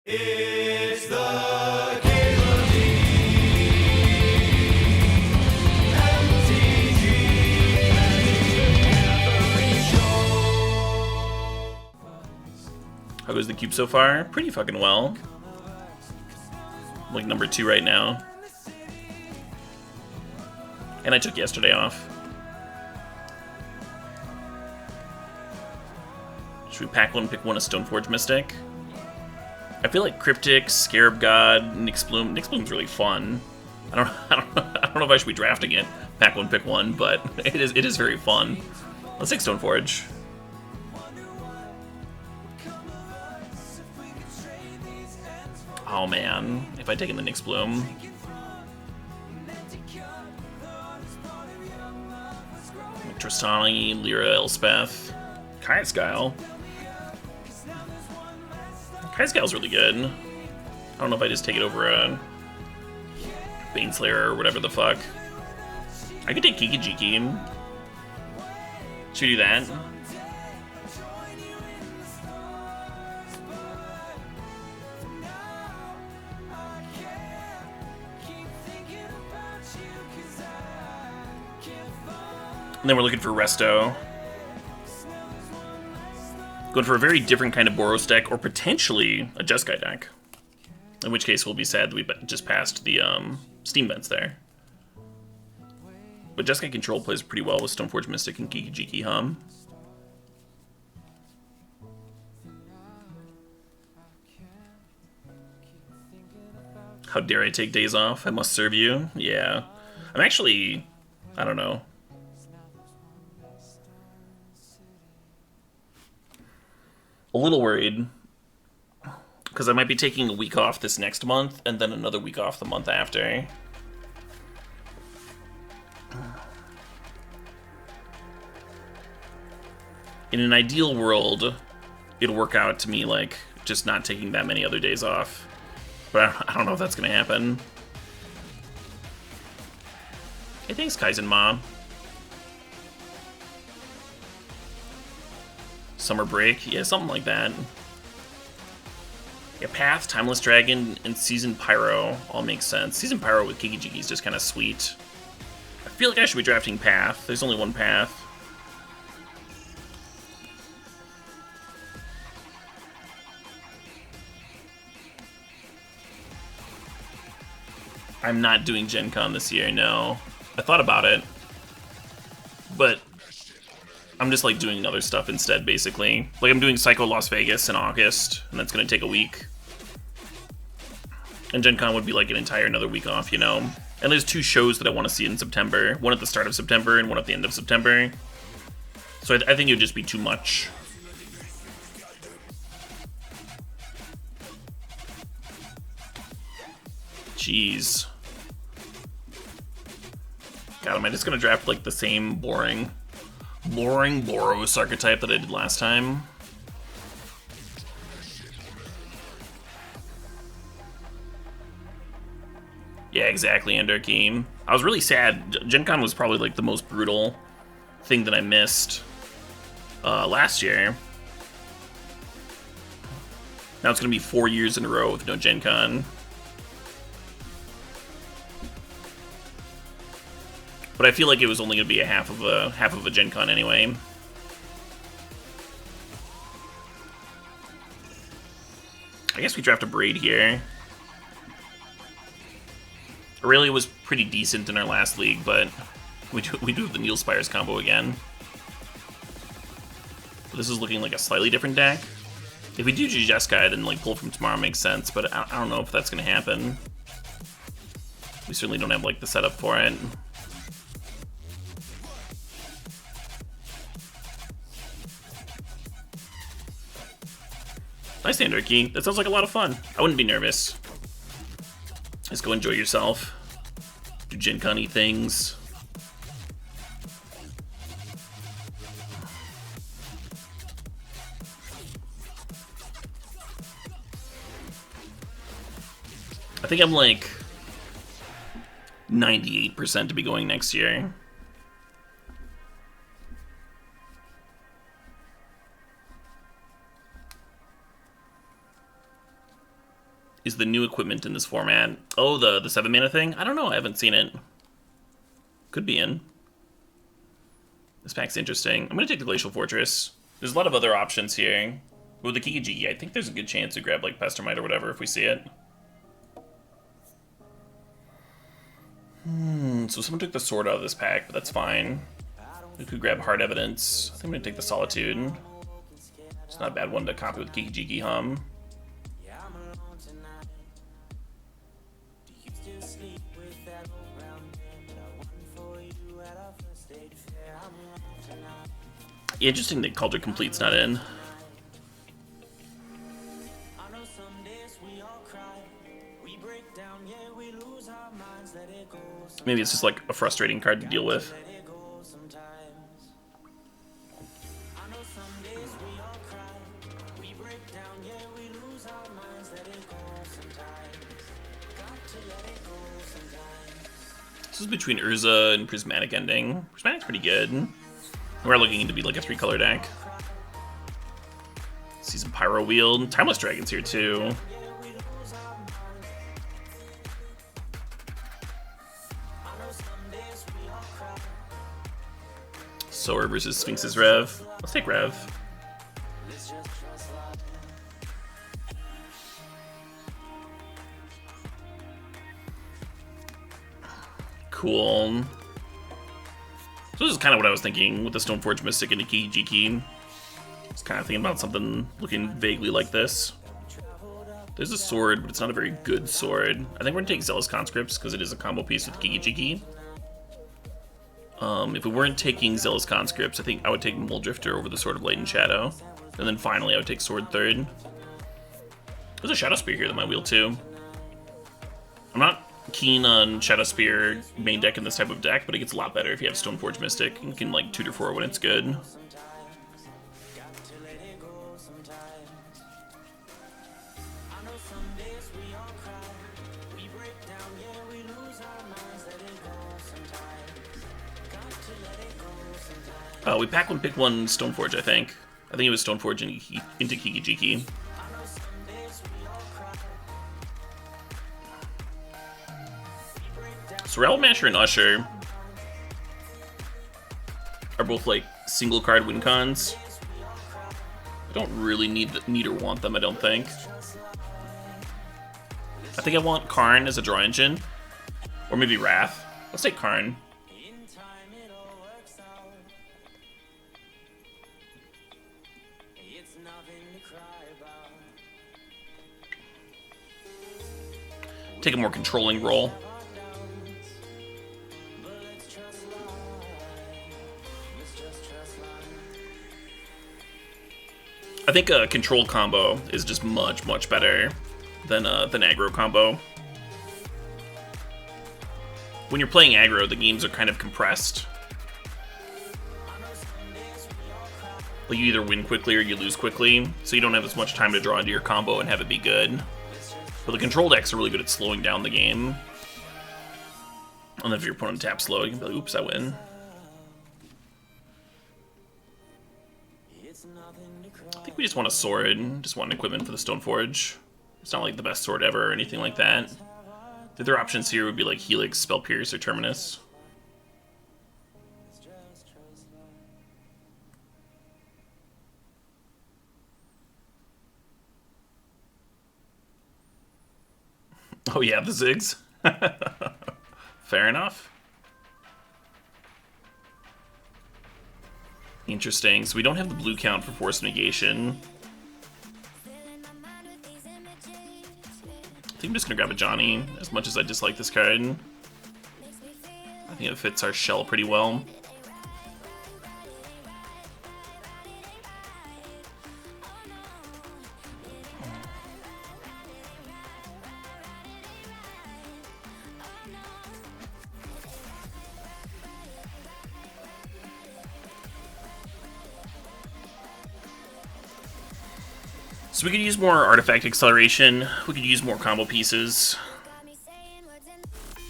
It's the CalebDMTG show. How goes the cube so far? Pretty fucking well. I'm like number 2 right now. And I took yesterday off. Should we pack one, pick one, a Stoneforge Mystic? I feel like Cryptic, Scarab God, Nyx Bloom. Nyx Bloom's really fun. I don't know if I should be drafting it. Pack one, pick one, but it is very fun. Let's take Stoneforge. Oh man, if I'd taken the Nyx Bloom. Tristani, Lyra, Elspeth, Kai'Skyle. Kai'Skyle's really good. I don't know if I just take it over a Baneslayer or whatever the fuck. I could take Kiki-Jiki. Should we do that? And then we're looking for Resto. Going for a very different kind of Boros deck, or potentially a Jeskai deck. In which case we'll be sad that we just passed the Steam vents there. But Jeskai Control plays pretty well with Stoneforge Mystic and Kiki-Jiki Hum. How dare I take days off? I must serve you. Yeah. I'm actually... I don't know. A little worried, because I might be taking a week off this next month, and then another week off the month after. In an ideal world, it'll work out to me like just not taking that many other days off. But I don't know if that's going to happen. Hey, thanks, Kaizen Mom. Summer break? Yeah, something like that. Yeah, Path, Timeless Dragon, and Seasoned Pyro all make sense. Seasoned Pyro with Kiki-Jiki is just kind of sweet. I feel like I should be drafting Path. There's only one Path. I'm not doing Gen Con this year, no. I thought about it. But I'm just like doing other stuff instead, basically. Like I'm doing Psycho Las Vegas in August, and that's gonna take a week. And Gen Con would be like an entire another week off, you know? And there's 2 shows that I want to see in September. One at the start of September and one at the end of September. So I think it would just be too much. Jeez. God, am I just gonna draft like the same boring Boros archetype that I did last time? Yeah, exactly, Enderkeem. I was really sad. Gen Con was probably like the most brutal thing that I missed last year. Now it's gonna be 4 years in a row with no Gen Con. But I feel like it was only gonna be a half of a Gen Con anyway. I guess we draft a Braid here. Aurelia was pretty decent in our last league, but we do have the Neil Spires combo again. But this is looking like a slightly different deck. If we do Jeskai, then like pull from tomorrow makes sense, but I don't know if that's gonna happen. We certainly don't have like the setup for it. Nice Enderkeem. That sounds like a lot of fun. I wouldn't be nervous. Just go enjoy yourself. Do Gen Con-y things. I think I'm like 98% to be going next year. is the new equipment in this format. Oh, the 7 mana thing? I don't know, I haven't seen it. Could be in. This pack's interesting. I'm gonna take the Glacial Fortress. There's a lot of other options here. With the Kiki, I think there's a good chance to grab like Pestermite or whatever if we see it. So someone took the sword out of this pack, but that's fine. We could grab Hard Evidence. I think I'm gonna take the Solitude. It's not a bad one to copy with Kiki Hum. Yeah, interesting that Cauldron Complete's not in. Maybe it's just like a frustrating card to deal with. This is between Urza and Prismatic Ending. Prismatic's pretty good. We're looking to be like a 3-color deck. See some Pyro Wield. Timeless Dragon's here too. Soar versus Sphinx's Rev. Let's take Rev. Cool. So this is kind of what I was thinking with the Stoneforge Mystic and the Kiki. I was kind of thinking about something looking vaguely like this. There's a sword, but it's not a very good sword. I think we're gonna take Zealous Conscripts because it is a combo piece with Kiki. If we weren't taking Zealous Conscripts, I think I would take Muldrifter over the Sword of Light and Shadow. And then finally I would take Sword third. There's a Shadow Spear here that might wheel too. I'm not keen on Shadow Spear main deck in this type of deck, but it gets a lot better if you have Stoneforge Mystic. You can like 2-4 when it's good. We pack one, pick one Stoneforge, I think. I think it was Stoneforge into Kiki. So Realm Masher and Usher are both like single card win cons. I don't really need or want them, I don't think. I think I want Karn as a draw engine. Or maybe Wrath. Let's take Karn. Take a more controlling role. I think a control combo is just much better than aggro combo. When you're playing aggro, the games are kind of compressed. Like you either win quickly or you lose quickly, so you don't have as much time to draw into your combo and have it be good. But the control decks are really good at slowing down the game. And then if your opponent taps slow, you can be like, oops, I win. I think we just want a sword, just want an equipment for the Stoneforge. It's not like the best sword ever or anything like that. The other options here would be like Helix, Spell Pierce, or Terminus. Oh yeah, the Ziggs. Fair enough. Interesting. So we don't have the blue count for Force Negation. I think I'm just gonna grab a Johnny, as much as I dislike this card. I think it fits our shell pretty well. So we could use more artifact acceleration, we could use more combo pieces,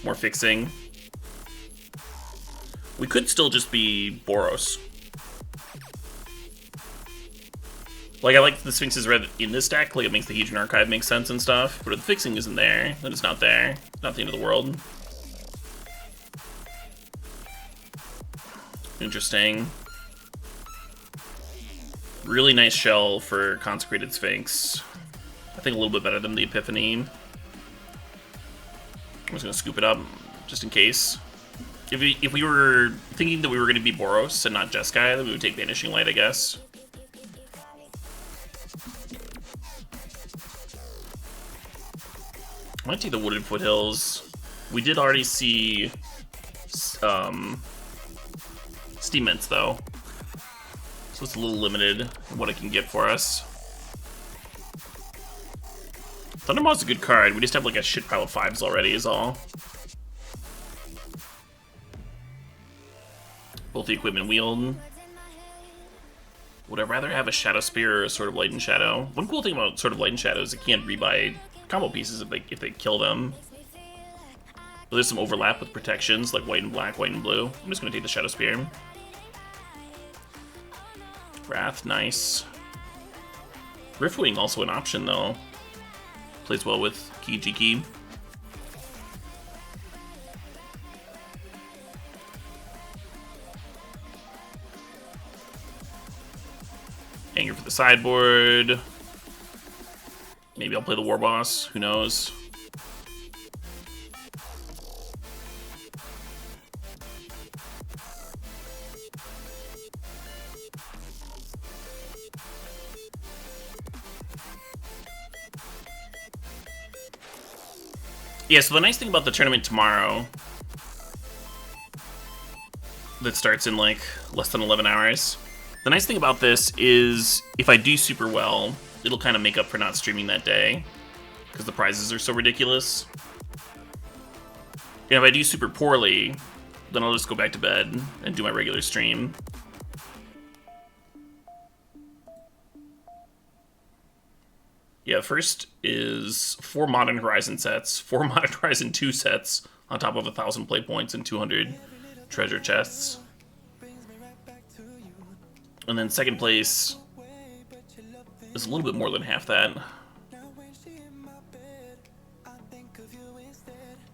more fixing. We could still just be Boros. Like, I like the Sphinx's red in this deck, like, it makes the Hedron Archive make sense and stuff, but if the fixing isn't there, then it's not there. It's not the end of the world. Interesting. Really nice shell for Consecrated Sphinx. I think a little bit better than the Epiphany. I'm just gonna scoop it up, just in case. If we were thinking that we were gonna be Boros and not Jeskai, then we would take Vanishing Light, I guess. I might take the Wooded Foothills. We did already see Steam Mints, though. So it's a little limited in what it can get for us. Thundermaw's a good card. We just have like a shit pile of 5s already is all. Both the equipment wield. Would I rather have a Shadow Spear or a Sword of Light and Shadow? One cool thing about Sword of Light and Shadow is it can't rebuy combo pieces if they kill them. But there's some overlap with protections like white and black, white and blue. I'm just gonna take the Shadow Spear. Wrath, nice. Riftwing also an option though. Plays well with Kijiki. Anger for the sideboard. Maybe I'll play the War Boss, who knows. Yeah, so the nice thing about the tournament tomorrow that starts in like less than 11 hours. The nice thing about this is if I do super well, it'll kind of make up for not streaming that day because the prizes are so ridiculous. And if I do super poorly, then I'll just go back to bed and do my regular stream. Yeah, first is 4 Modern Horizon sets, 4 Modern Horizon 2 sets, on top of 1,000 play points and 200 treasure chests. And then second place is a little bit more than half that.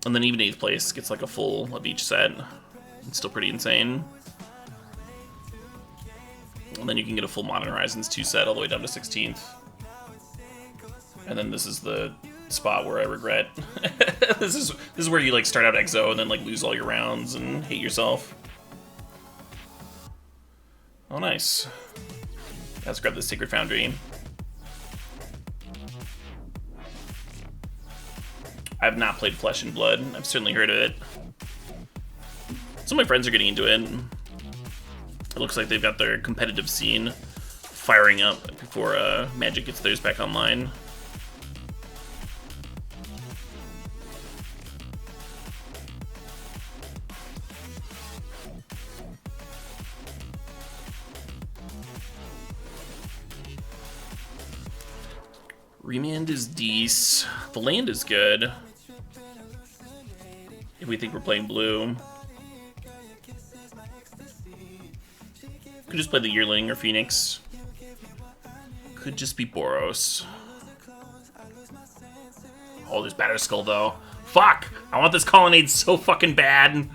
And then even 8th place gets like a full of each set. It's still pretty insane. And then you can get a full Modern Horizons 2 set all the way down to 16th. And then this is the spot where I regret. This is where you like start out EXO and then like lose all your rounds and hate yourself. Oh, nice. Let's grab the Sacred Foundry. I've not played Flesh and Blood. I've certainly heard of it. Some of my friends are getting into it. It looks like they've got their competitive scene firing up before Magic gets theirs back online. Remand is decent. The land is good. If we think we're playing blue. Could just play the Yearling or Phoenix. Could just be Boros. Oh, there's Batterskull though. Fuck! I want this Colonnade so fucking bad.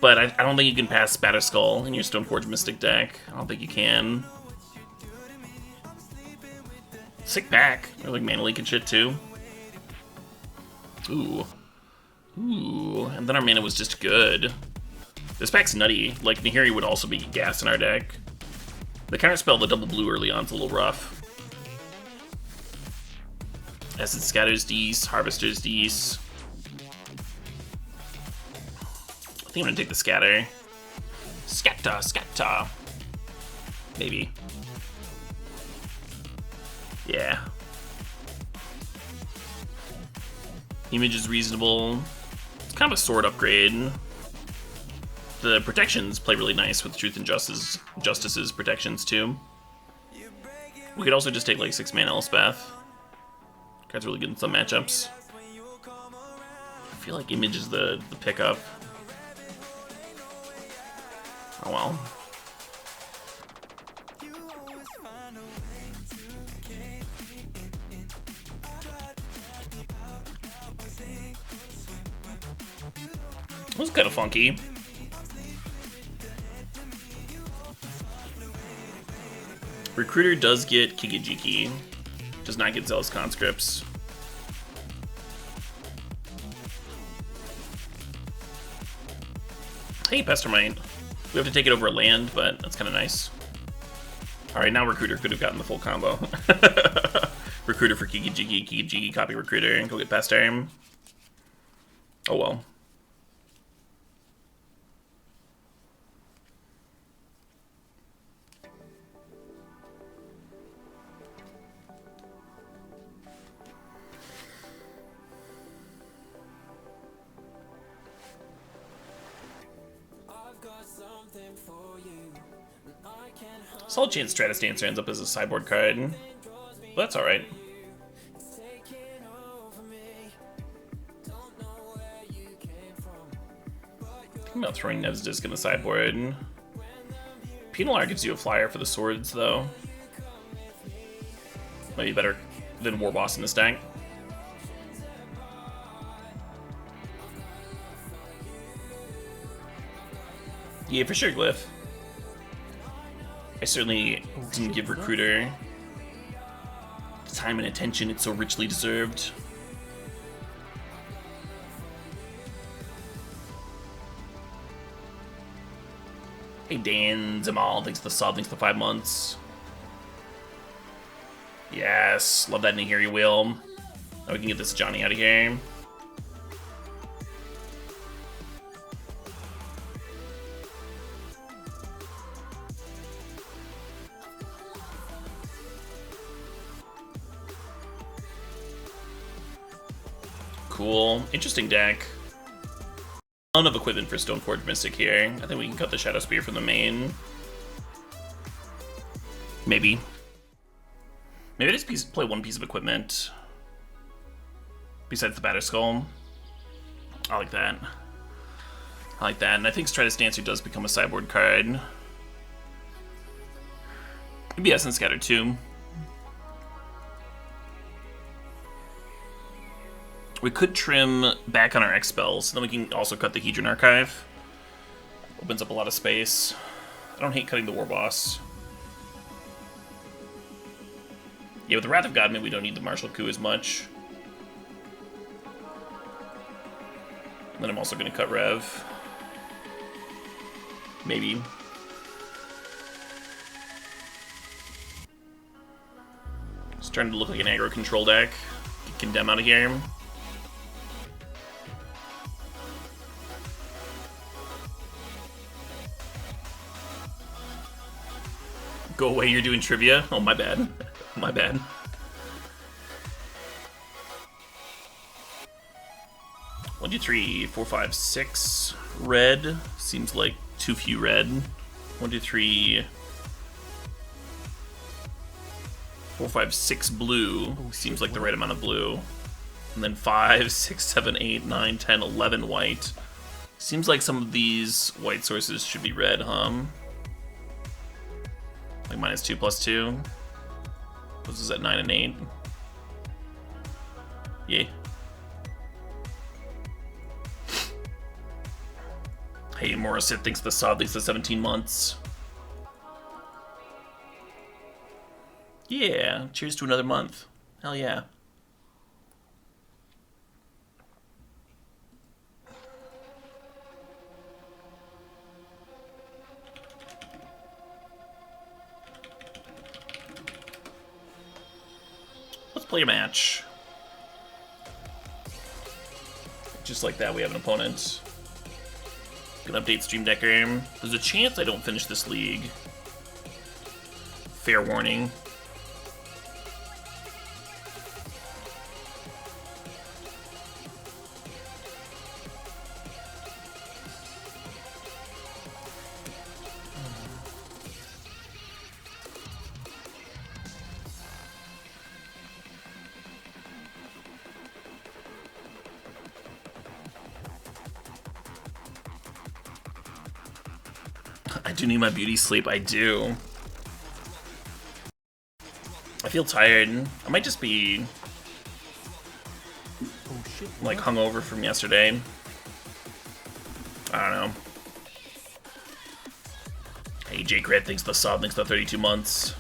But I don't think you can pass Batterskull in your Stoneforge Mystic deck. I don't think you can. Sick pack. They're like mana leak and shit too. Ooh. Ooh. And then our mana was just good. This pack's nutty. Like, Nahiri would also be gas in our deck. The counterspell, the double blue early on, is a little rough. Essence Scatter's Dees, Harvester's Dees. I think I'm gonna take the Scatter. Scatter, Scatter. Maybe. Yeah. Image is reasonable. It's kind of a sword upgrade. The protections play really nice with Truth and Justice's protections too. We could also just take like 6-mana Elspeth. Card's really good in some matchups. I feel like Image is the pickup. Oh well. was kind of funky. Recruiter does get Kigijiki, does not get Zealous Conscripts. Hey, Pestermite. We have to take it over a land, but that's kind of nice. Alright, now Recruiter could have gotten the full combo. Recruiter for Kigijiki, Kigijiki, copy Recruiter, and go get Pester. Oh well. Solid chance Stratus Dancer ends up as a sideboard card. But that's alright. I'm about throwing Nev's Disc in the sideboard. Penalar gives you a flyer for the swords, though. Might be better than War Boss in this deck. Yeah, for sure, Glyph. I certainly didn't give Recruiter the time and attention it's so richly deserved. Hey Dan, Zamal, thanks for the sub, thanks for the 5 months. Yes, love that Nahiri wheel. Now we can get this Johnny out of here. Cool. Interesting deck. Ton of equipment for Stoneforge Mystic here. I think we can cut the Shadow Spear from the main. Maybe. Maybe I just play one piece of equipment. Besides the Batter Skull. I like that. I like that. And I think Stratus Dancer does become a sideboard card. Maybe Essence Scatter too. We could trim back on our X spells, then we can also cut the Hedron Archive. Opens up a lot of space. I don't hate cutting the War Boss. Yeah, with the Wrath of God, maybe we don't need the Martial Coup as much. And then I'm also going to cut Rev. Maybe. It's starting to look like an aggro control deck. Get Condemn out of here. Go away, you're doing trivia? Oh, my bad. My bad. One, 2, 3, 4, 5, 6 red. Seems like too few red. 1, 2, 3, 4, 5, 6 blue. Seems like the right amount of blue. And then 5, 6, 7, 8, 9, 10, 11 white. Seems like some of these white sources should be red, huh? Like -2, +2. This is at 9 and 8. Yeah. Hey, Morissette thinks the sod leads to 17 months. Yeah, cheers to another month. Hell yeah. Let's play a match. Just like that, we have an opponent. Gonna update Stream Decker. There's a chance I don't finish this league. Fair warning. I do need my beauty sleep, I do. I feel tired. I might just be like hungover from yesterday. I don't know. Hey, Jake Red thinks the sub thinks the 32 months.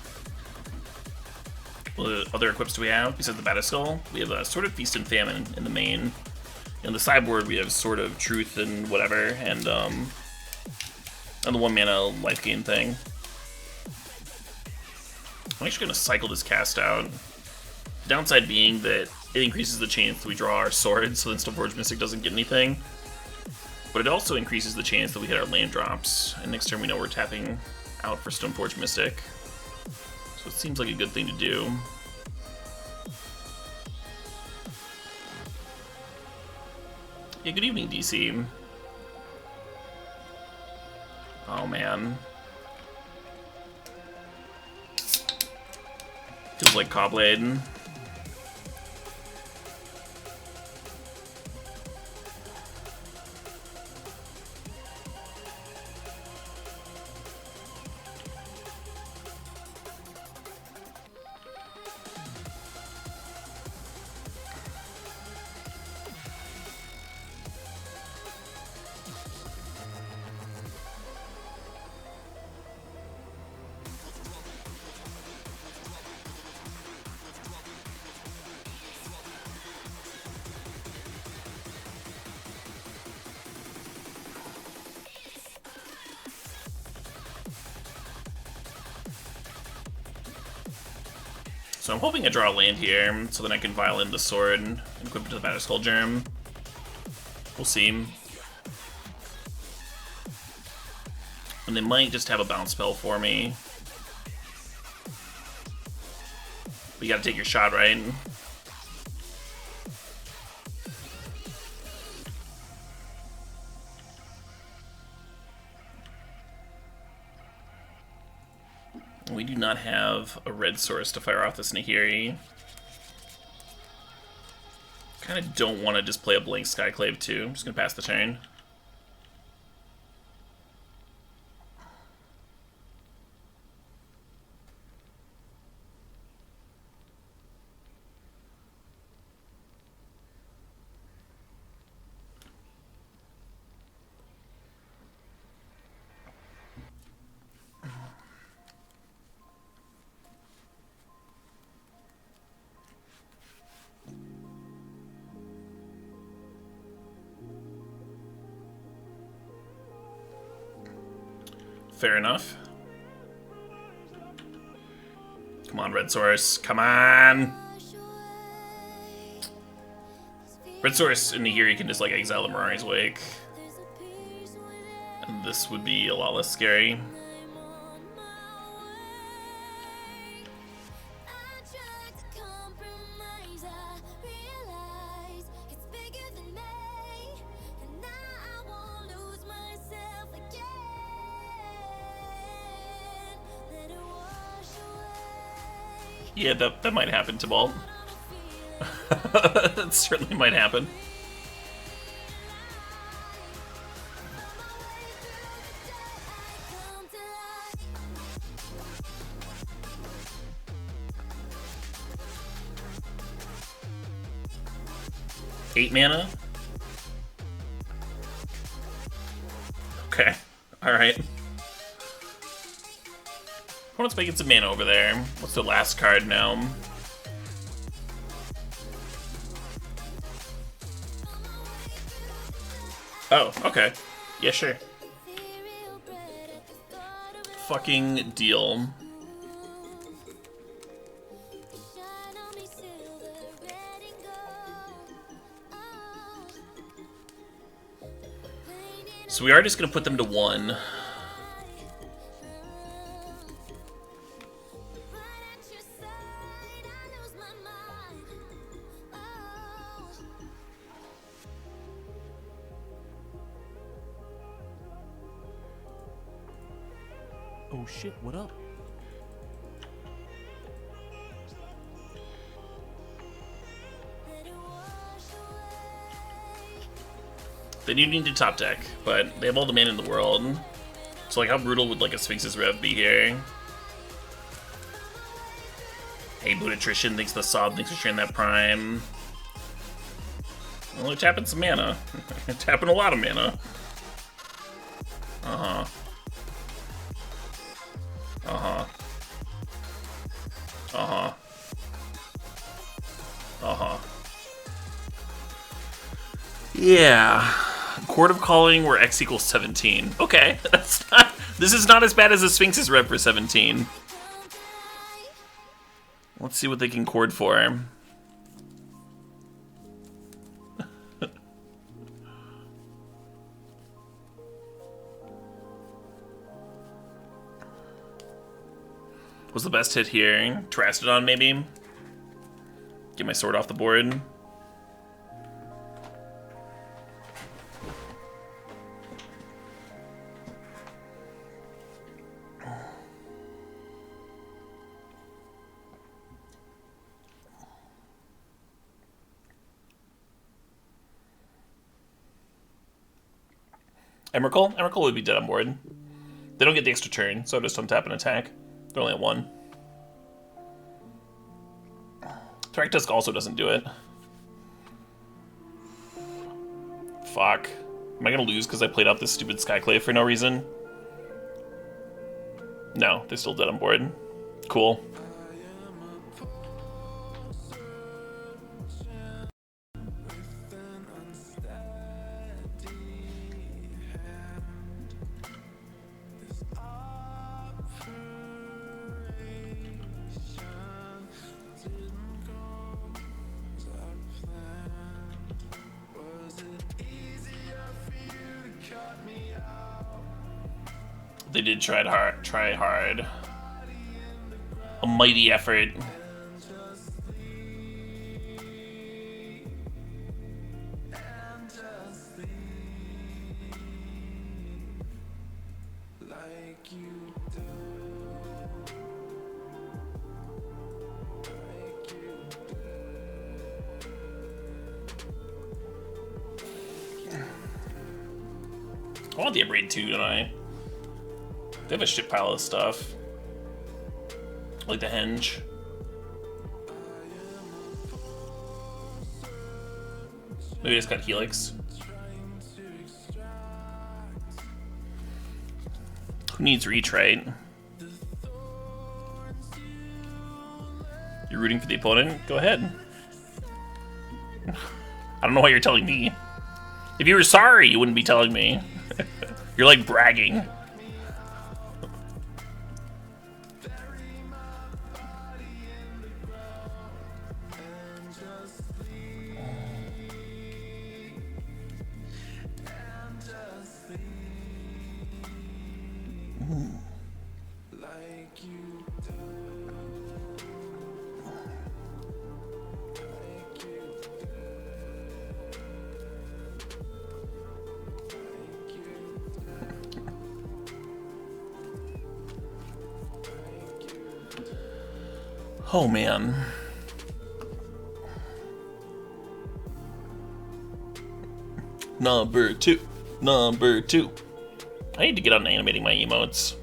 What other equips do we have? Besides the Batterskull, we have a Sword of Feast and Famine in the main. In the sideboard, we have Sword of Truth and whatever, and the 1 mana life gain thing. I'm actually going to cycle this cast out. The downside being that it increases the chance we draw our swords, so then Stoneforge Mystic doesn't get anything. But it also increases the chance that we hit our land drops, and next turn we know we're tapping out for Stoneforge Mystic. So it seems like a good thing to do. Yeah, good evening, DC. Oh, man. Feels like Cobblade. So I'm hoping I draw a land here, so then I can violin the sword and equip it to the Batterskull Germ. We'll see. And they might just have a bounce spell for me. But you gotta take your shot, right? We do not have a red source to fire off this Nahiri. Kind of don't want to just play a blank Skyclave too. I'm just going to pass the turn. Fair enough. Come on, Red Source. Come on! Red Source in here, you can just like exile the Mirari's Wake. And this would be a lot less scary. Yeah, that might happen, Tibalt. That certainly might happen. Eight mana? Okay. Alright. Opponent's making some mana over there. What's the last card now? Oh, okay. Yeah, sure. Fucking deal. So we are just gonna put them to 1. Oh shit, what up? They do need to top deck, but they have all the mana in the world. So like, how brutal would like a Sphinx's Rev be here? Hey, Budatrician thinks the Sob thinks we're sharing that Prime. Well, they're tapping some mana. They're tapping a lot of mana. Uh-huh. Uh-huh. Uh-huh. Uh-huh. Yeah. Court of Calling where X equals 17. Okay, that's not... This is not as bad as the Sphinx's rep for 17. Let's see what they can chord for. What's the best hit here? Terastodon, maybe? Get my sword off the board. Emrakul? Emrakul would be dead on board. They don't get the extra turn, so just untap and attack. They're only at 1. Traktusk also doesn't do it. Fuck. Am I gonna lose because I played out this stupid Skyclave for no reason? No, they're still dead on board. Cool. They did try hard. A mighty effort. I want the upgrade too, don't I? They have a shit pile of stuff. Like the henge. Maybe I just got Helix. Who needs reach, right? You're rooting for the opponent? Go ahead. I don't know why you're telling me. If you were sorry, you wouldn't be telling me. You're like bragging. Oh man. Number two. I need to get on animating my emotes.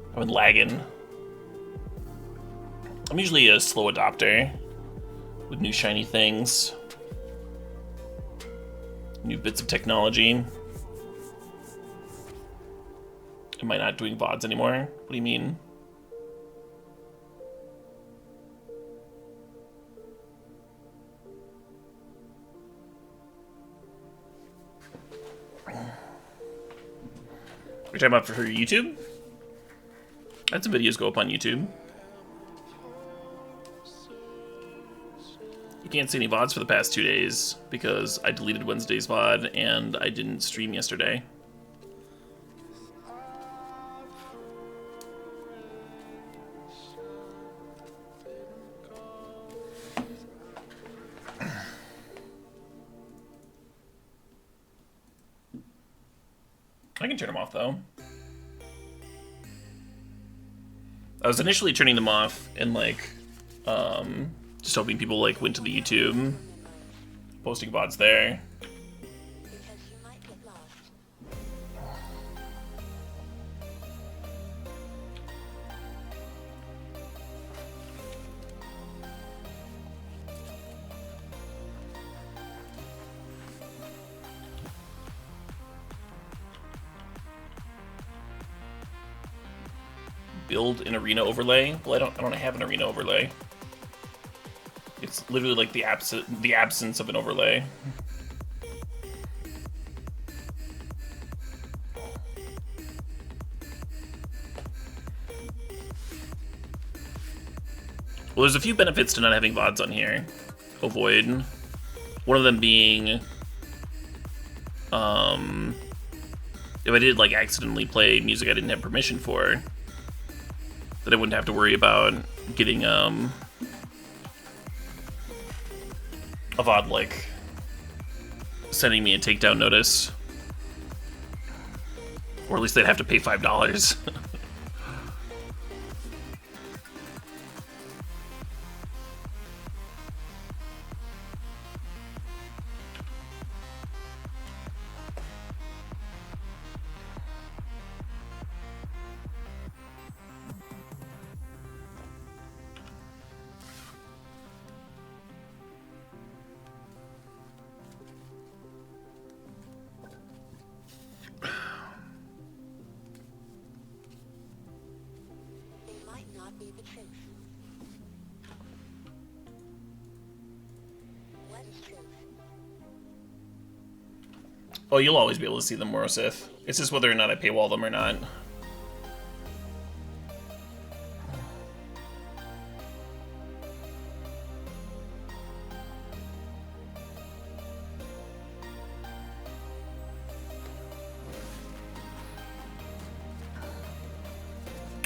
I've been lagging. I'm usually a slow adopter with new shiny things, new bits of technology. Am I not doing VODs anymore? What do you mean? You're talking about for YouTube? I had some videos go up on YouTube. You can't see any VODs for the past 2 days because I deleted Wednesday's VOD and I didn't stream yesterday. I can turn them off though. I was initially turning them off and like, just hoping people like went to the YouTube, posting VODs there. build an arena overlay. Well, I don't have an arena overlay. It's literally like the absence of an overlay. Well, there's a few benefits to not having VODs on here. Avoid. One of them being, if I did like accidentally play music I didn't have permission for, that I wouldn't have to worry about getting a VOD like sending me a takedown notice, or at least they'd have to pay $5. Oh, you'll always be able to see them, Morosith. It's just whether or not I paywall them or not.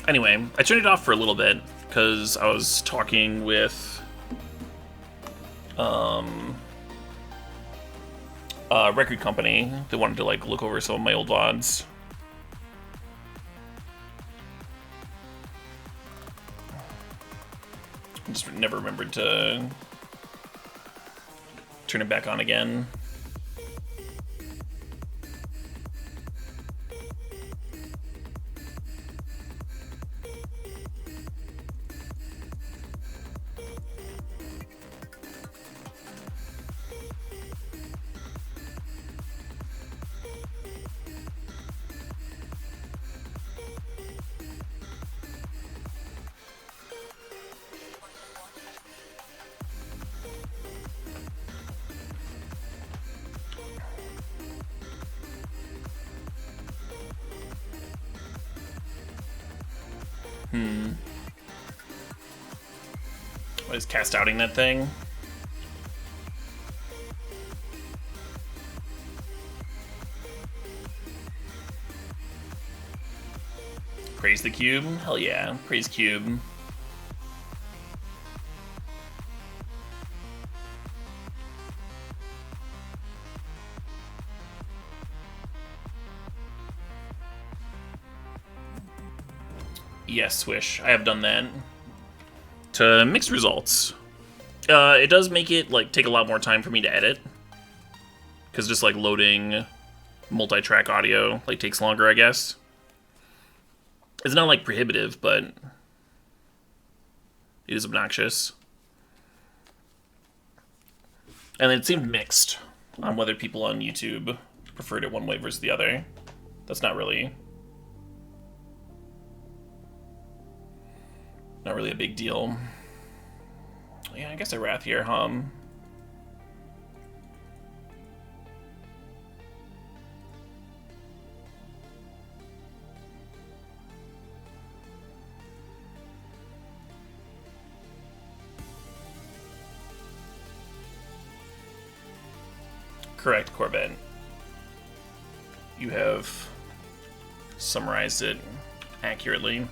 Anyway, I turned it off for a little bit because I was talking with a record company that wanted to like look over some of my old VODs. I just never remembered to turn it back on again. What is cast outing that thing? Praise the cube? Hell yeah, praise cube. Yes, Swish, I have done that. To mixed results. It does make it like take a lot more time for me to edit, because just like loading multi-track audio like takes longer, I guess. It's not like prohibitive, but it is obnoxious. And it seemed mixed on whether people on YouTube preferred it one way versus the other. That's not really a big deal. Yeah, I guess a Wrath here, Correct, Corvette. You have summarized it accurately.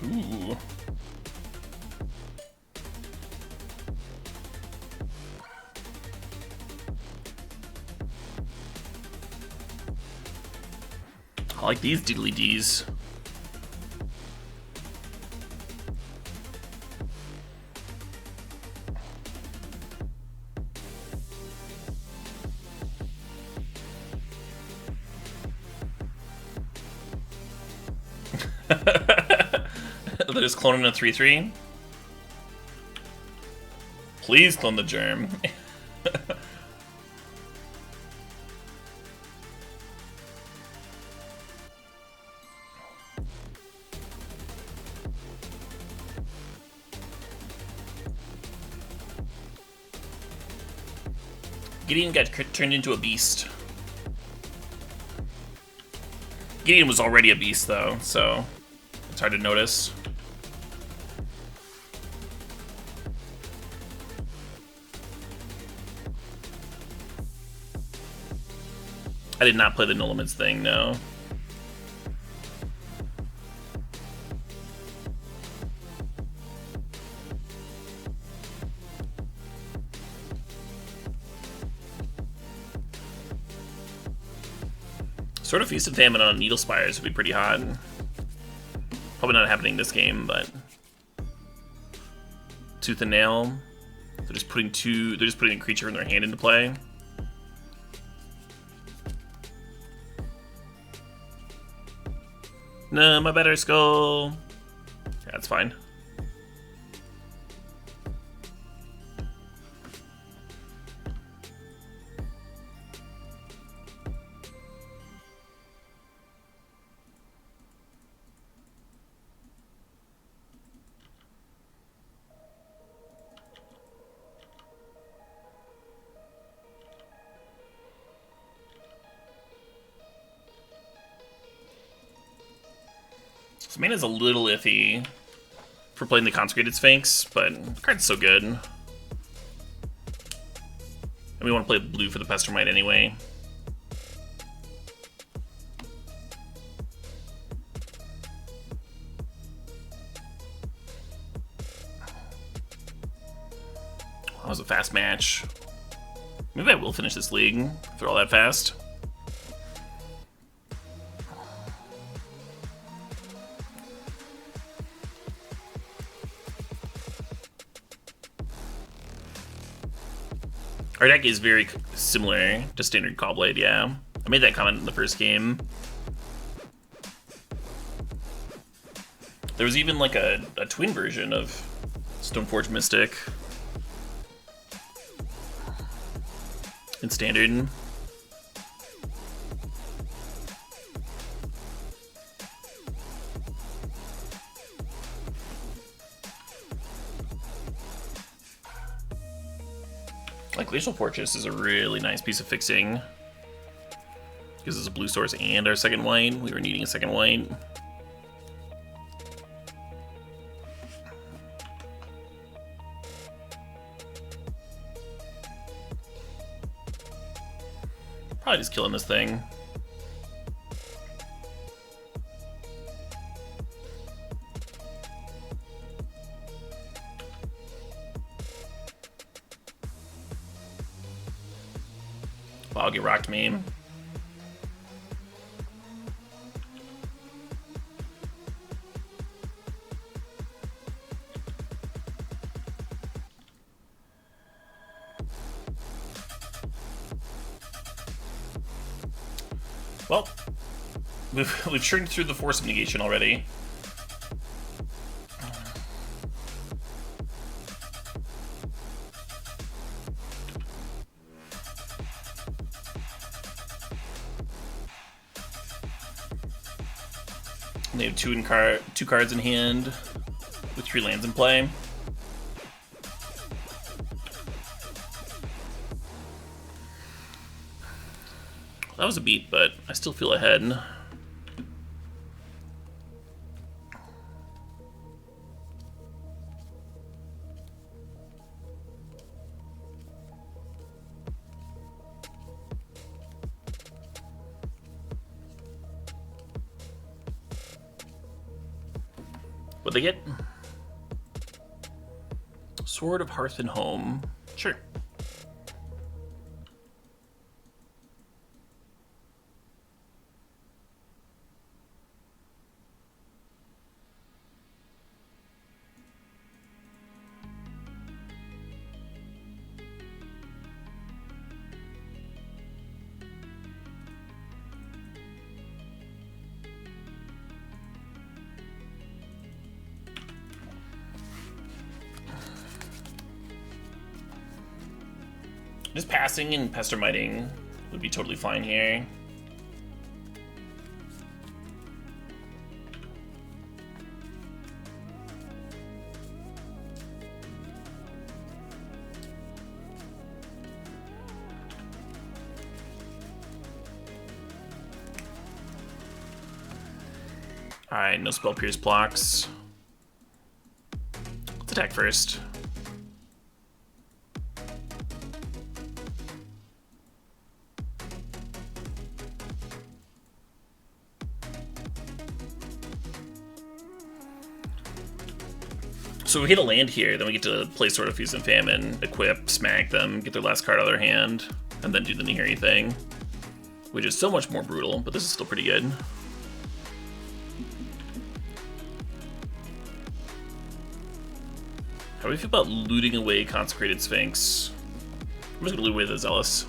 Ooh. I like these diddly dees. That is cloning a 3-3. Please clone the germ. Gideon got turned into a beast. Gideon was already a beast, though, so it's hard to notice. I did not play the no limits thing, no. Sort of Feast and Famine on Needle Spires would be pretty hot. Probably not happening this game, but Tooth and Nail. They're just putting a creature in their hand into play. No, my better skull. Yeah, that's fine. So mana's a little iffy for playing the Consecrated Sphinx, but the card's so good. And we want to play blue for the Pestermite anyway. That was a fast match. Maybe I will finish this league if they're all that fast. Our deck is very similar to standard Caelblade, yeah. I made that comment in the first game. There was even like a twin version of Stoneforge Mystic in standard. Like Glacial Fortress is a really nice piece of fixing. Gives us a blue source and our second white. We were needing a second white. Probably just killing this thing. I'll get rocked meme. Well, we've churned through the Force of Negation already. They have two cards in hand with 3 lands in play. That was a beat, but I still feel ahead. What'd they get? Sword of Hearth and Home. Sure. Just passing and pester miting would be totally fine here. Alright, no spell pierce blocks. Let's attack first. So we hit a land here, then we get to play Sword of Feast and Famine, equip, smack them, get their last card out of their hand, and then do the Nihiri thing. Which is so much more brutal, but this is still pretty good. How do we feel about looting away Consecrated Sphinx? I'm just gonna loot away the Zealous.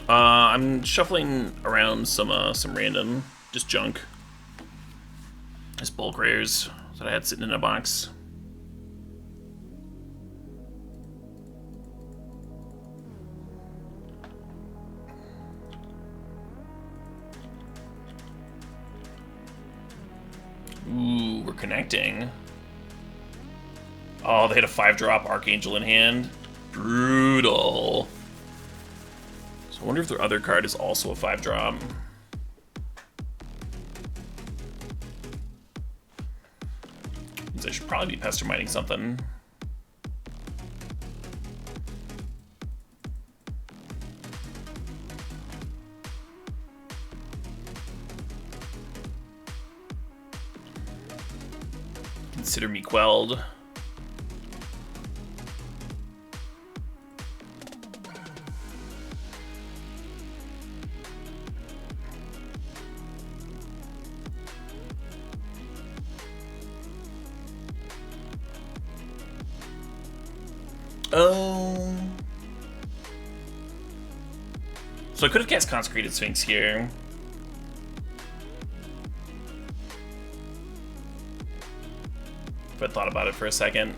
I'm shuffling around some random, just junk. Just bulk rares that I had sitting in a box. Ooh, we're connecting. Oh, they had a 5-drop Archangel in hand. Brutal. So I wonder if their other card is also a 5-drop. Means I should probably be pester mining something. Consider me quelled. Oh. So I could have cast Consecrated Sphinx here. If I thought about it for a second.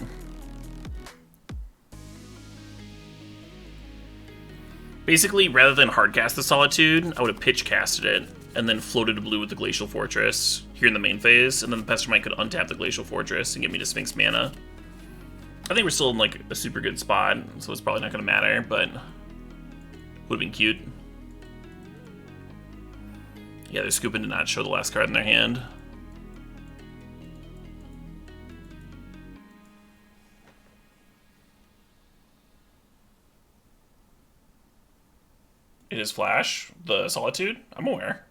Basically, rather than hardcast the Solitude, I would have pitch casted it, and then floated to blue with the Glacial Fortress here in the main phase, and then the Pestermite could untap the Glacial Fortress and get me to Sphinx mana. I think we're still in like a super good spot, so it's probably not going to matter, but would have been cute. Yeah, they're scooping to not show the last card in their hand. It is Flash, the Solitude? I'm aware.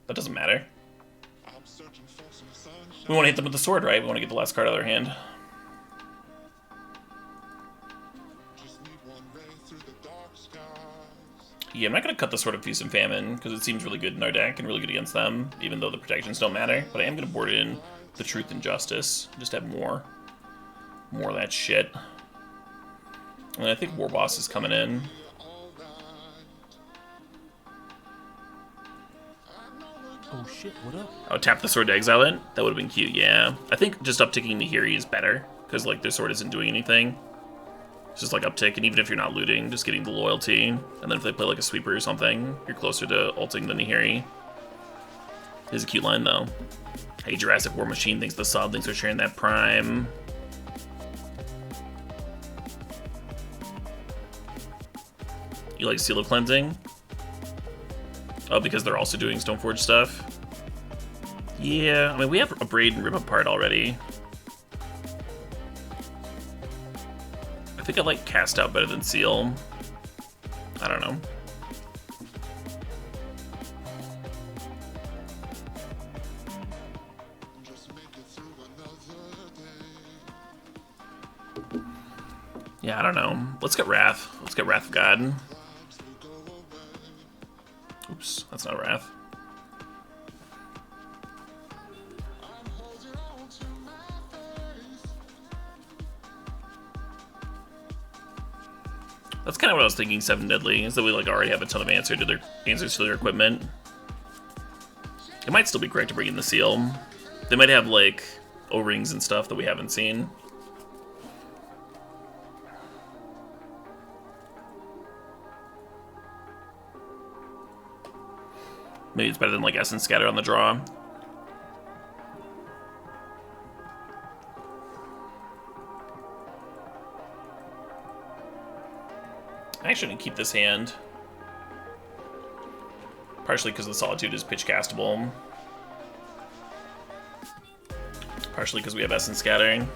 That doesn't matter. We want to hit them with the sword, right? We want to get the last card out of their hand. Yeah, I'm not going to cut the Sword of Feast and Famine, because it seems really good in our deck and really good against them, even though the protections don't matter. But I am going to board in the Truth and Justice, just have more of that shit. And I think War Boss is coming in. Oh shit, what up? Oh, tap the sword to exile it? That would have been cute, yeah. I think just upticking Nihiri is better, because like their sword isn't doing anything. It's just like uptick, and even if you're not looting, just getting the loyalty. And then if they play like a sweeper or something, you're closer to ulting the Nihiri. It is a cute line though. Hey, Jurassic War Machine thinks the Sodlings are sharing that prime. You like Seal of Cleansing? Oh, because they're also doing Stoneforge stuff? Yeah, I mean, we have a Braid and Rip Apart already. I think I like Cast Out better than Seal. I don't know. Yeah, I don't know. Let's get Wrath. Let's get Wrath of God. Oops, that's not Wrath. That's kind of what I was thinking, 7 Deadly, is that we like already have a ton of answers to their equipment. It might still be correct to bring in the seal. They might have like O-rings and stuff that we haven't seen. Maybe it's better than like Essence Scatter on the draw. I shouldn't keep this hand. Partially because the Solitude is pitch castable. Partially because we have Essence Scattering.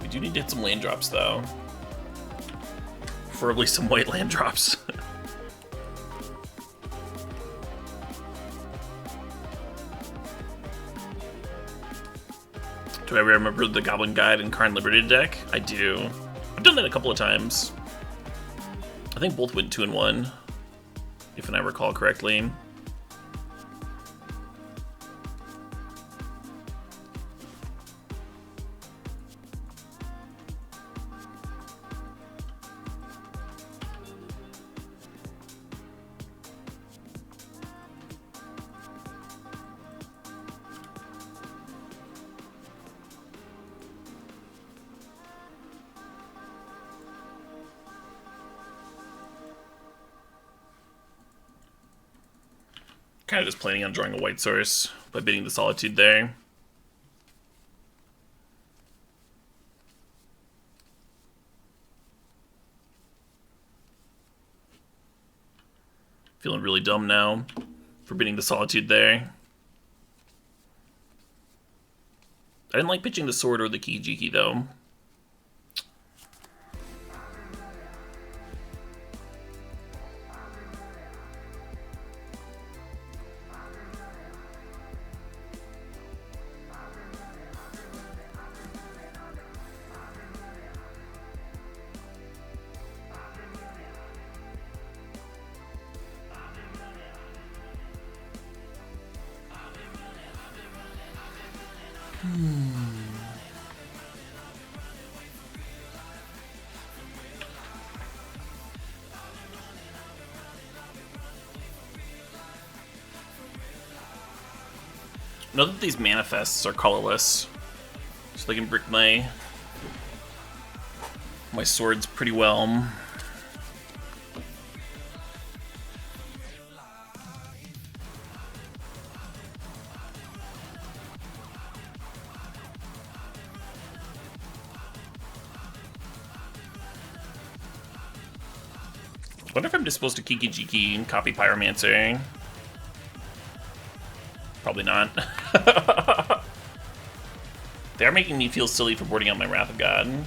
We do need to hit some land drops though. Preferably some white land drops. Do I remember the Goblin Guide and Karn Liberated deck? I do. I've done that a couple of times. I think both went 2-1, if I recall correctly. Kind of just planning on drawing a white source by bidding the Solitude there. Feeling really dumb now for bidding the Solitude there. I didn't like pitching the Sword or the Kijiki though. Know that these manifests are colorless, so they can brick my swords pretty well. Wonder if I'm just supposed to Kiki Jiki and copy Pyromancer. Probably not. They are making me feel silly for boarding out my Wrath of God.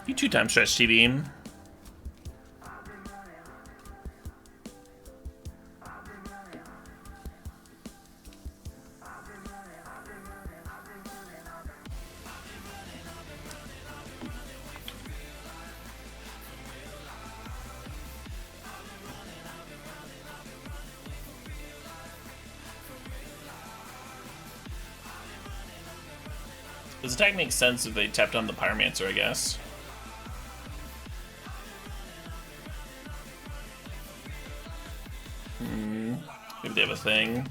You 2-time stretch TV. This attack makes sense if they tapped on the Pyromancer, I guess. Maybe they have a thing.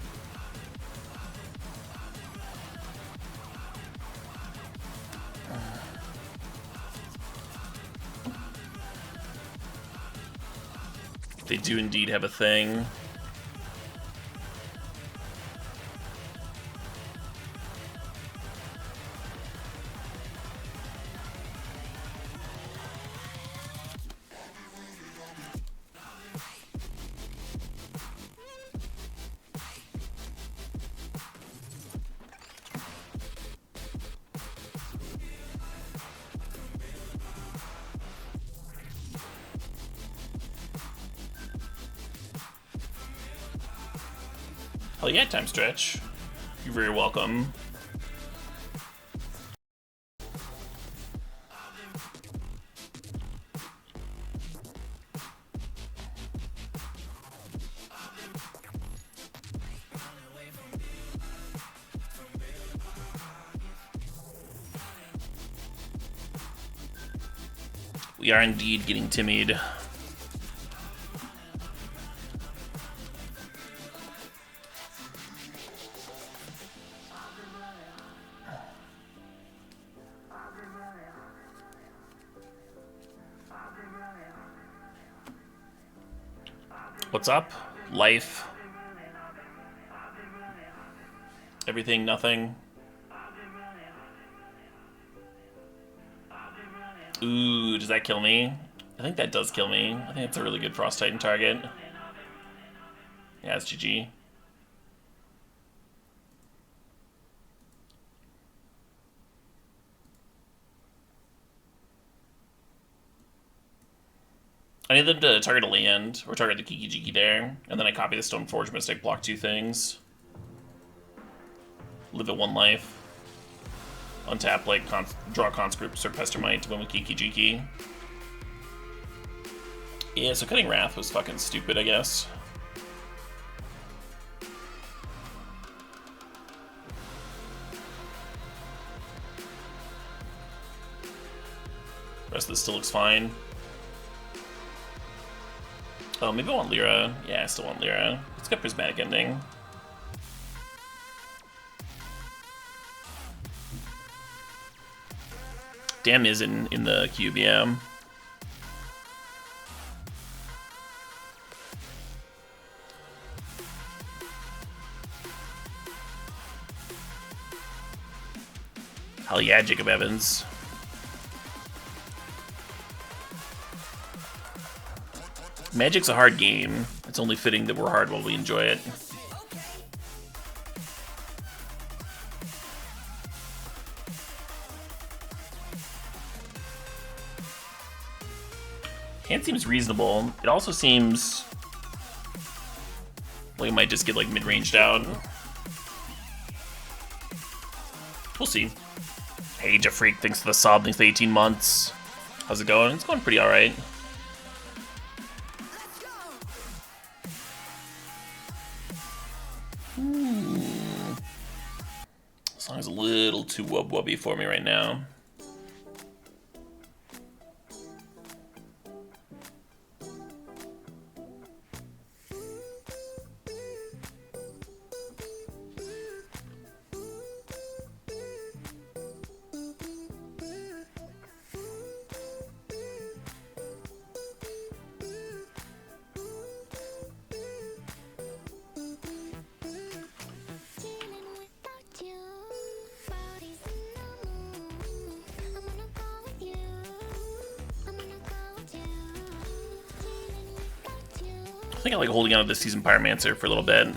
They do indeed have a thing. Hell yeah, time stretch. You're very welcome. We are indeed getting timid. What's up? Life. Everything, nothing. Ooh, does that kill me? I think that does kill me. I think it's a really good Frost Titan target. Yeah, it's GG. I need them to target a land, or target the Kiki Jiki there, and then I copy the Stoneforge Mystic, block 2 things. Live at 1 life. Untap, like, draw Conscript, Sir Pestermite to win with Kiki Jiki. Yeah, so cutting Wrath was fucking stupid, I guess. The rest of this still looks fine. Oh, maybe I want Lyra. Yeah, I still want Lyra. Let's get Prismatic Ending. Damn is in the cube, yeah. Hell yeah, Jacob Evans. Magic's a hard game. It's only fitting that we're hard while we enjoy it. Hand seems reasonable. It also seems like it might just get like mid-ranged out. We'll see. Hey, Jeff Freak, thanks for the sub, thanks for the 18 months. How's it going? It's going pretty alright. This song's a little too wub-wubby for me right now. I think I like holding on to this Season Pyromancer for a little bit.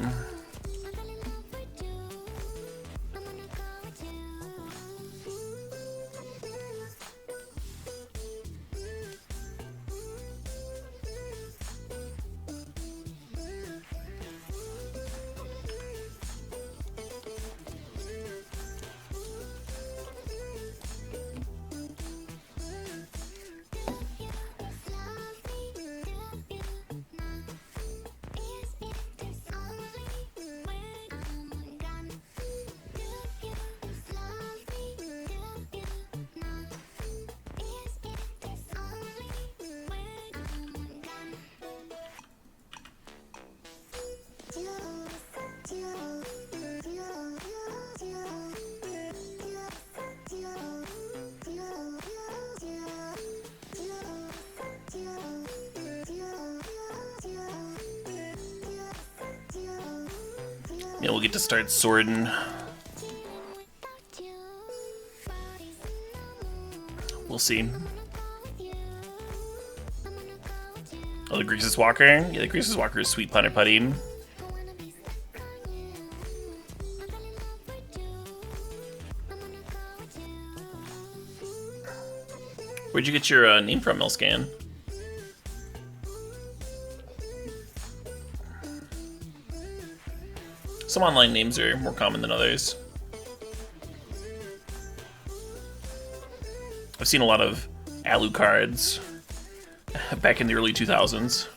Yeah, we'll get to start sorting. We'll see. Oh, the Greasus Walker? Yeah, the Greasus Walker is sweet punter putty. Where'd you get your name from, Milscan? some online names are more common than others. I've seen a lot of Alucards back in the early 2000s.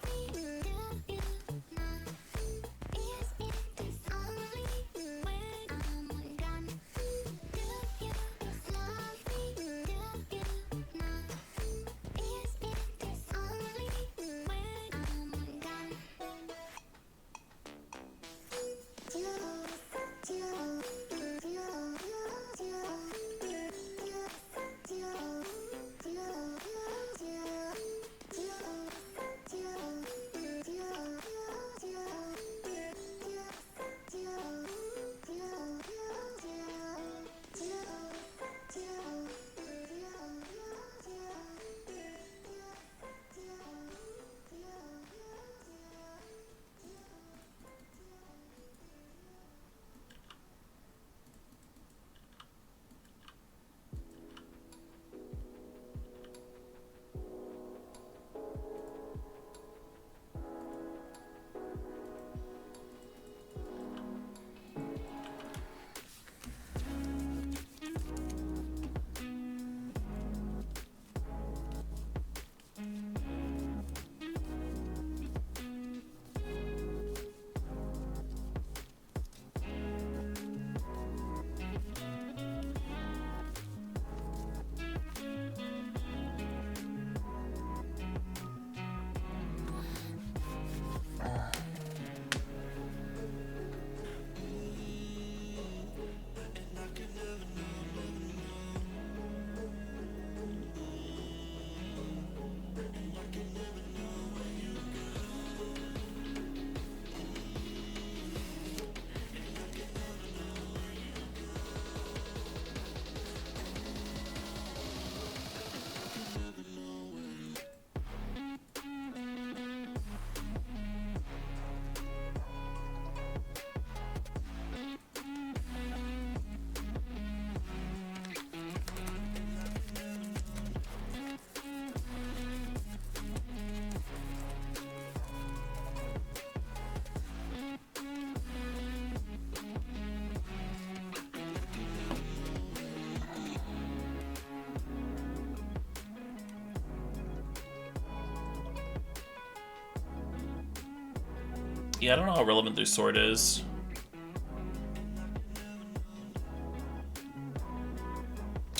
Yeah, I don't know how relevant their sword is.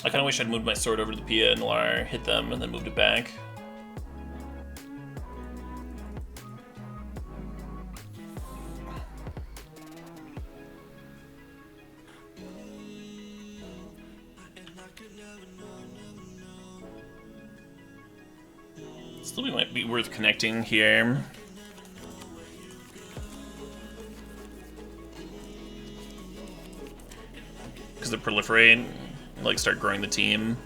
I kind of wish I'd moved my sword over to the Pia and Lar, hit them, and then moved it back. Still might be worth connecting here. Because they proliferate, like start growing the team.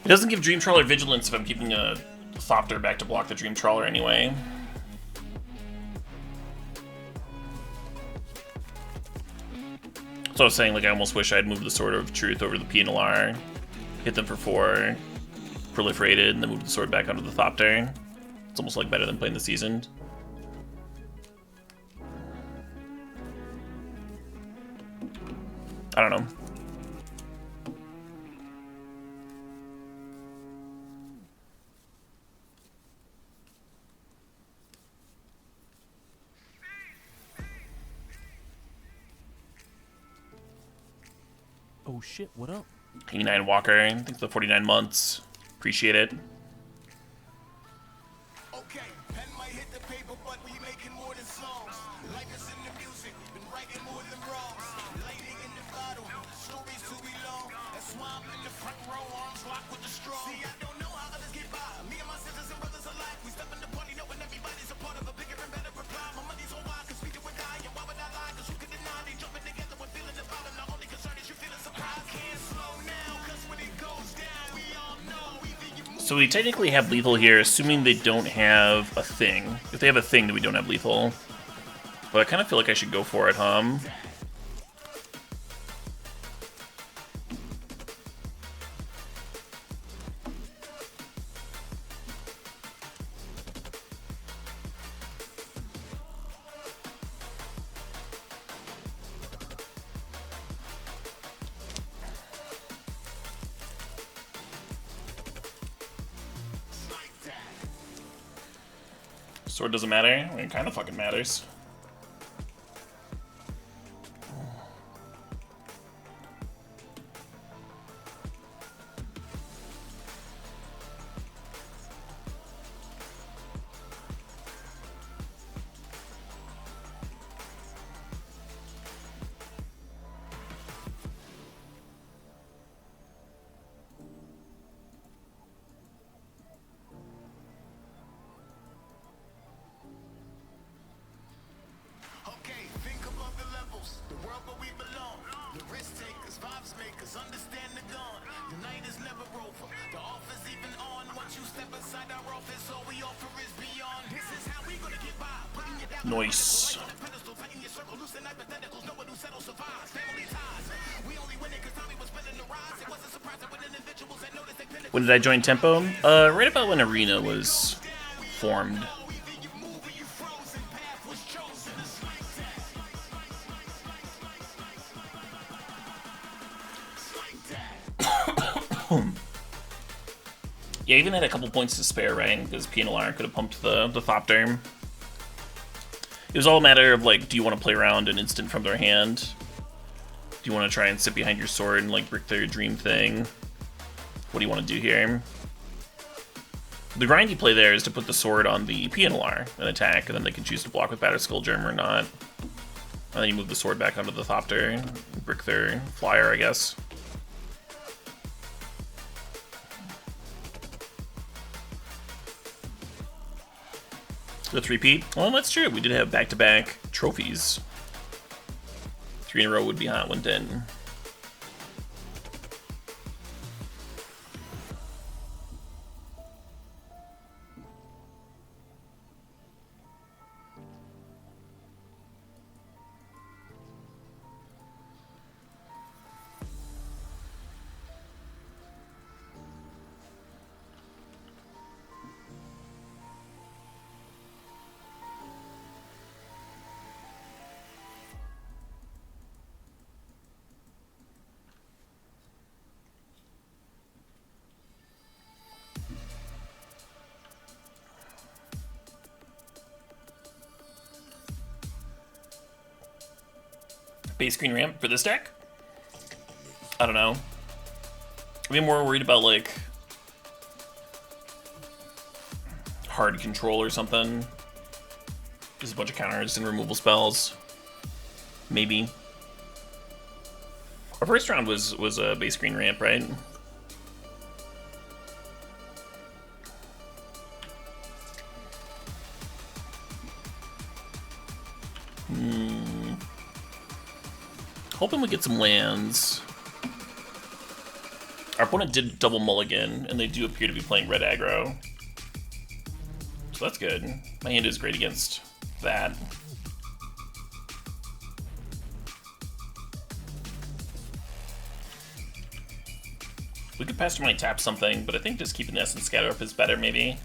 It doesn't give Dream Trawler vigilance if I'm keeping a Thopter back to block the Dream Trawler anyway. So I was saying, like, I almost wish I'd moved the Sword of Truth over the P&LR, hit them for 4, proliferated, and then moved the sword back onto the Thopter. It's almost like better than playing the Seasoned. I don't know. Oh shit, what up? 89 Walker, thanks for the 49 months. Appreciate it. Okay, pen might hit the paper, but we making more than songs. Life is in the music, been writing more than wrongs. Lighting in the bottle, stories too be long. That's why I'm in the front row, arms locked with the strong. See, I don't know how others get by. Me and my sisters and brothers alike, we step in the party knowing everybody's a part of a bigger and better reply. My money's on why, cause we do or die, and why would I lie? Cause who can deny they jumping together with feelings about them? The only concern is you feeling some So we technically have lethal here, assuming they don't have a thing. If they have a thing, then we don't have lethal. But I kind of feel like I should go for it, huh? Sword doesn't matter? I mean, it kind of fucking matters. Okay, think above the levels, the world where we belong. The risk takers, vibes makers, understand the dawn. The night is never over, the offer's even on. Once you step inside our office, all we offer is beyond. This is how we gonna get by, putting it down. Nice. On the pedestal, tighten your circle, loosen hypotheticals, no one who settles survives. Family ties, we only win it 'cause Tommy was spinning the rise. It wasn't surprising when individuals that noticed they finished. When did I join Tempo? Right about when Arena was formed. Yeah, even had a couple points to spare, right? Because PNLR could have pumped the Thopter. It was all a matter of, like, do you want to play around an instant from their hand? Do you want to try and sit behind your sword and, like, brick their dream thing? What do you want to do here? The grindy play there is to put the sword on the PNLR and attack, and then they can choose to block with Battered Skull Germ or not. And then you move the sword back onto the Thopter, brick their flyer, I guess. The 3-peat? Well, that's true. We did have back-to-back trophies. 3 in a row would be hot, wouldn't it? Base green ramp for this deck? I don't know. I'd be more worried about, like, hard control or something. Just a bunch of counters and removal spells. Maybe. Our first round was a base green ramp, right? Hoping we get some lands. Our opponent did double mulligan, and they do appear to be playing red aggro. So that's good. My hand is great against that. We could pass money tap something, but I think just keeping the Essence Scatter up is better, maybe.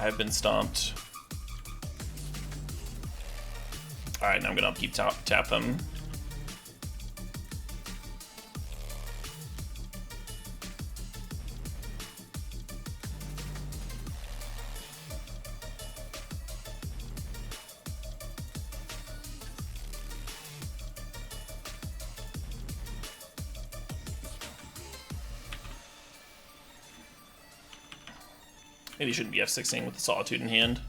I've been stomped. Alright, now I'm gonna keep tap them. Maybe you shouldn't be F6ing with the Solitude in hand.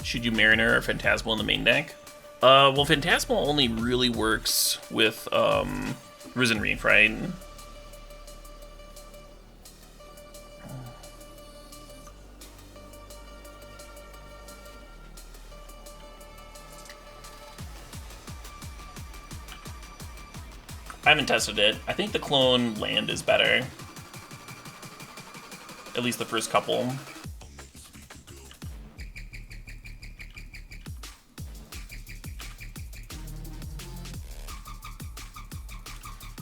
Should you Mariner or Phantasmal in the main deck? Well, Phantasmal only really works with Risen Reef, right? I haven't tested it. I think the clone land is better. At least the first couple.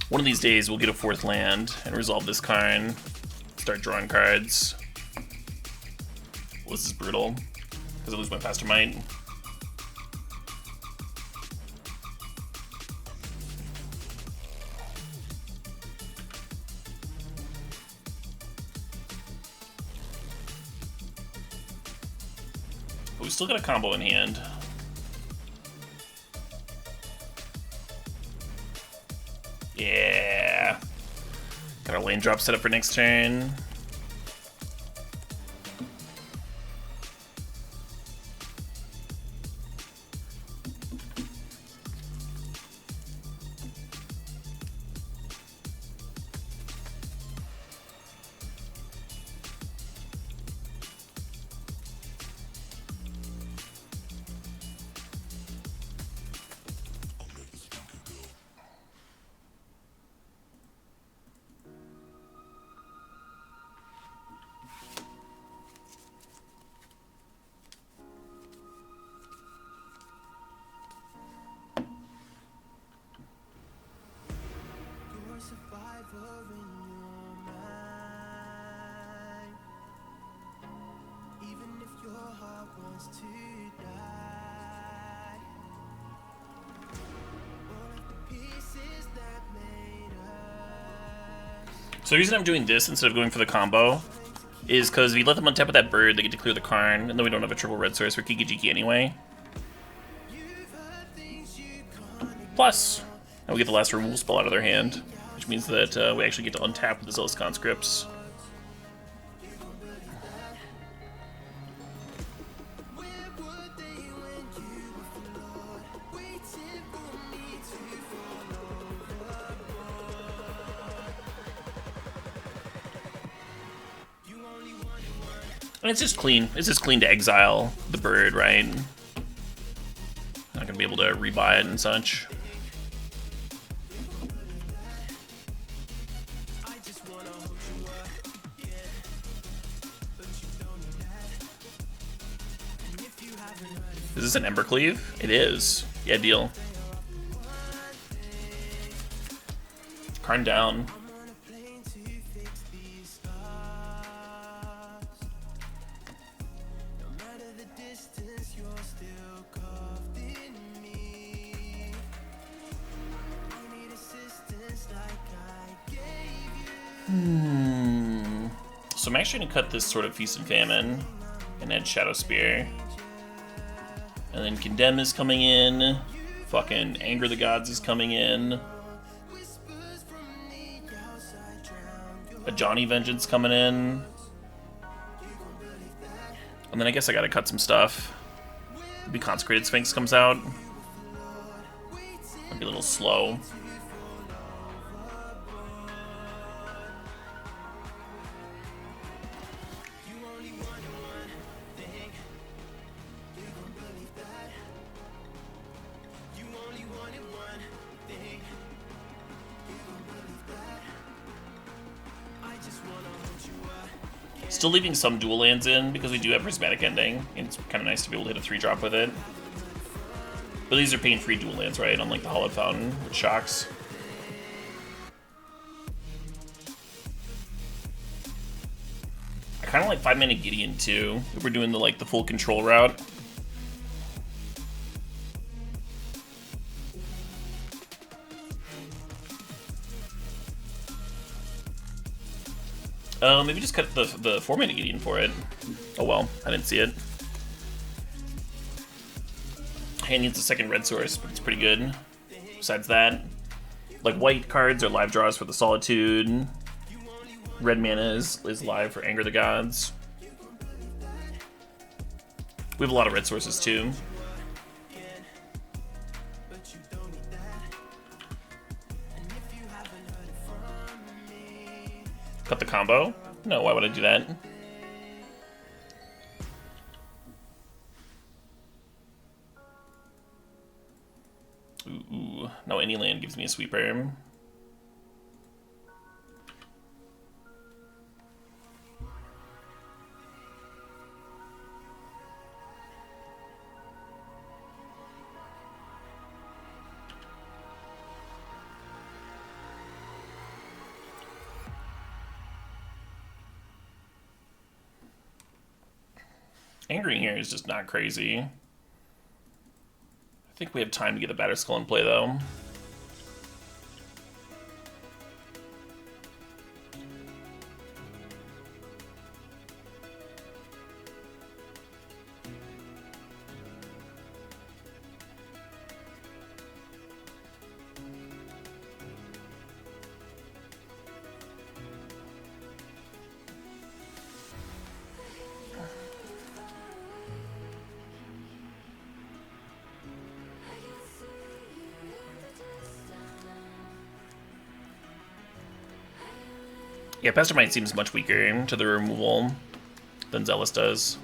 One of these days we'll get a 4th land and resolve this card. Start drawing cards. Well, this is brutal, because I lose my Faster Might. But we still got a combo in hand. Yeah. Got our lane drop set up for next turn. So the reason I'm doing this instead of going for the combo is because if you let them untap with that bird, they get to clear the Karn, and then we don't have a triple red source for Kiki Jiki anyway. Plus, now we get the last removal spell out of their hand, which means that we actually get to untap with the Zealous Conscripts. And it's just clean. It's just clean to exile the bird, right? Not gonna be able to rebuy it and such. Is this an Embercleave? It is. Yeah, deal. Karn down. So I'm actually gonna cut this sort of Feast and Famine and add Shadow Spear. And then Condemn is coming in. Fucking Anger the Gods is coming in. A Johnny Vengeance coming in. And then I guess I gotta cut some stuff. Maybe Consecrated Sphinx comes out. Might be a little slow. Still leaving some dual lands in because we do have Prismatic Ending, and it's kind of nice to be able to hit a 3-drop with it. But these are pain-free dual lands, right? Unlike the Hollowed Fountain, which shocks. I kind of like 5-mana Gideon too, if we're doing the full control route. Maybe just cut the 4-mana Gideon for it. Oh well, I didn't see it. Hand needs a second red source, but it's pretty good. Besides that, like white cards are live draws for the Solitude. Red mana is live for Anger the Gods. We have a lot of red sources too. Cut the combo? No, why would I do that? Ooh, no, any land gives me a sweeper. Angering here is just not crazy. I think we have time to get the Batter Skull in play, though. Yeah, Pestermite seems much weaker to the removal than Zealous does.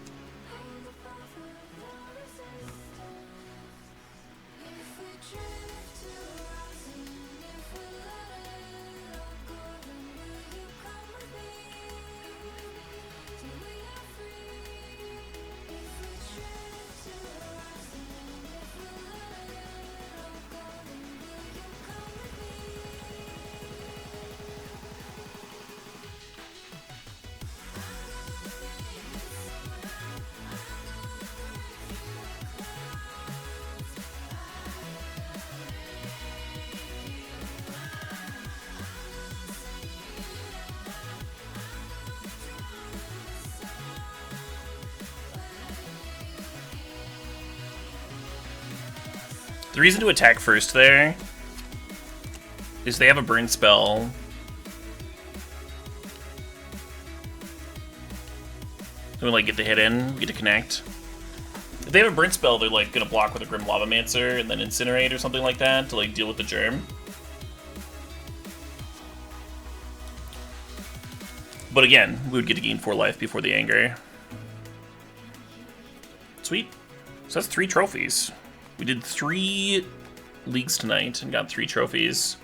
The reason to attack first there is they have a burn spell. So we like get the hit in, we get to connect. If they have a burn spell, they're like gonna block with a Grim Lavamancer and then incinerate or something like that to like deal with the germ. But again, we would get to gain 4 life before the anger. Sweet. So that's 3 trophies. We did 3 leagues tonight and got 3 trophies.